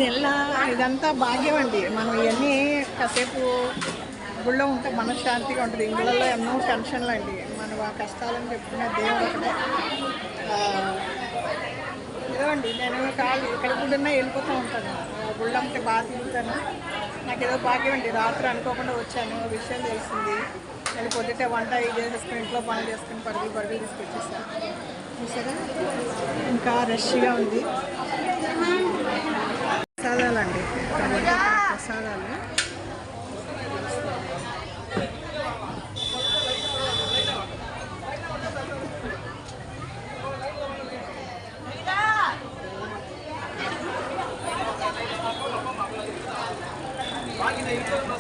ఇలా ఇదంతా భాగ్యం అండి. మనం ఇవన్నీ కాసేపు గుళ్ళో ఉంటే మనశ్శాంతిగా ఉంటుంది. ఇందులో ఎన్నో టెన్షన్లు అండి. మనం ఆ కష్టాలని చెప్పుకునే దేవుడు ఒకటే. ఏదండి నేను ఇక్కడ గుడిన్నా వెళ్ళిపోతూ ఉంటాను. గుళ్ళు అంటే బాగా తిరుగుతాను. నాకు ఏదో భాగ్యం అండి. రాత్రి అనుకోకుండా వచ్చాను, విషయం తెలిసింది. నేను పొద్దుటే వంట ఇది చేసుకుని ఇంట్లో పనులు చేసుకుని పరుగులు తీసుకొచ్చేసాను. చూసారా ఇంకా రష్గా ఉంది. ప్రసాదాలండి, ప్రసాదాలు.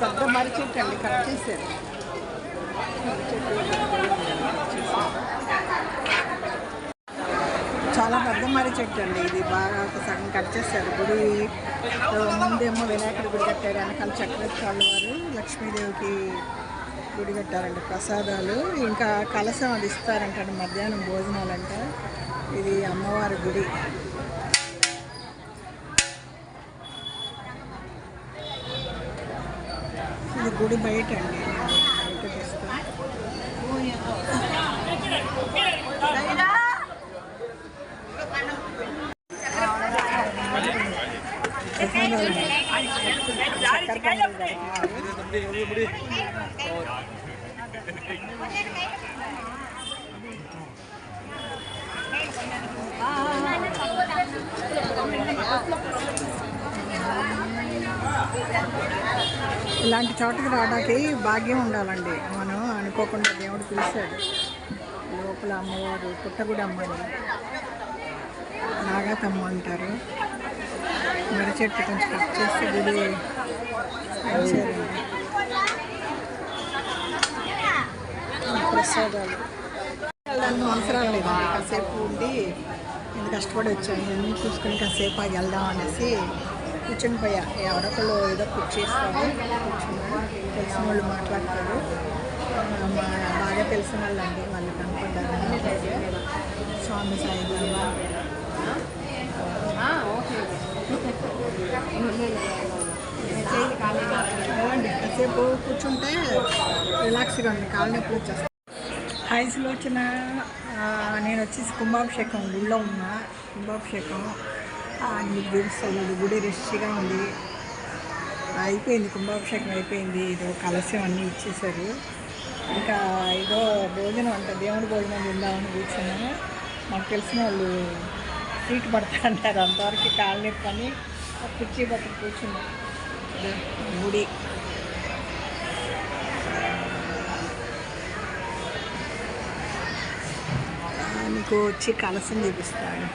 పెద్ద మర్రి చెట్టు అండి, కట్ చేశారు. చాలా పెద్ద మర్రి చెట్టు అండి ఇది. బాగా సగం కట్ చేశారు. గుడి ముందేమో వినాయకుడి గుడి కట్టారు, వెనకాల చక్రవర్తి వారు లక్ష్మీదేవికి గుడి కట్టారండి. ప్రసాదాలు ఇంకా కలశం అది ఇస్తారంట మధ్యాహ్నం భోజనాలంట. ఇది అమ్మవారి గుడి. ఇది గుడి బయట అండి, బయట తెస్తాం. ఇలాంటి చోటకి రావడానికి భాగ్యం ఉండాలండి. మనం అనుకోకుండా దేవుడు పిలిచాడు. లోపల అమ్మవారు పుట్టగుడి అమ్మని నాగతమ్మ అంటారు. మర్రి చెట్టు కొంచెం కట్ చేసి గుడి వచ్చారండి. ప్రసాదాలు వెళ్ళడానికి అవసరం లేదండి. కాసేపు ఉండి ఇంత కష్టపడి వచ్చాను, ఇవన్నీ చూసుకుని కాసేపు ఆగి వెళ్దాం అనేసి కూర్చుని పోయా. ఎవరొకళ్ళు ఏదో కూర్చేస్తారు, కూర్చున్నా. తెలిసిన వాళ్ళు మాట్లాడతారు. బాగా తెలిసిన వాళ్ళు అండి, వాళ్ళు కనపడ్డారు. స్వామి సాయిబాబా కాసేపు కూర్చుంటే రిలాక్స్గా ఉంది, కాళ్ళ నొప్పులు వచ్చేస్తాయి. హైస్లో వచ్చిన నేను వచ్చేసి కుంభాభిషేకం గుళ్ళో ఉన్నా. కుంభాభిషేకం మీకు తెలుస్తుంది, గుడి రష్గా ఉంది. అయిపోయింది, కుంభాభిషేకం అయిపోయింది. ఏదో కలశం అన్నీ ఇచ్చేసారు. ఇంకా ఏదో భోజనం అంట, దేవుడి భోజనం తిందామని కూర్చున్నాను. నాకు తెలిసిన వాళ్ళు సీట్ పడతారంటారు, అంతవరకు కాళ్ళ నొప్పి అని కుర్చీ పట్టుకు కూర్చున్నాను. గుడి మీకు వచ్చి కలశం చూపిస్తాను.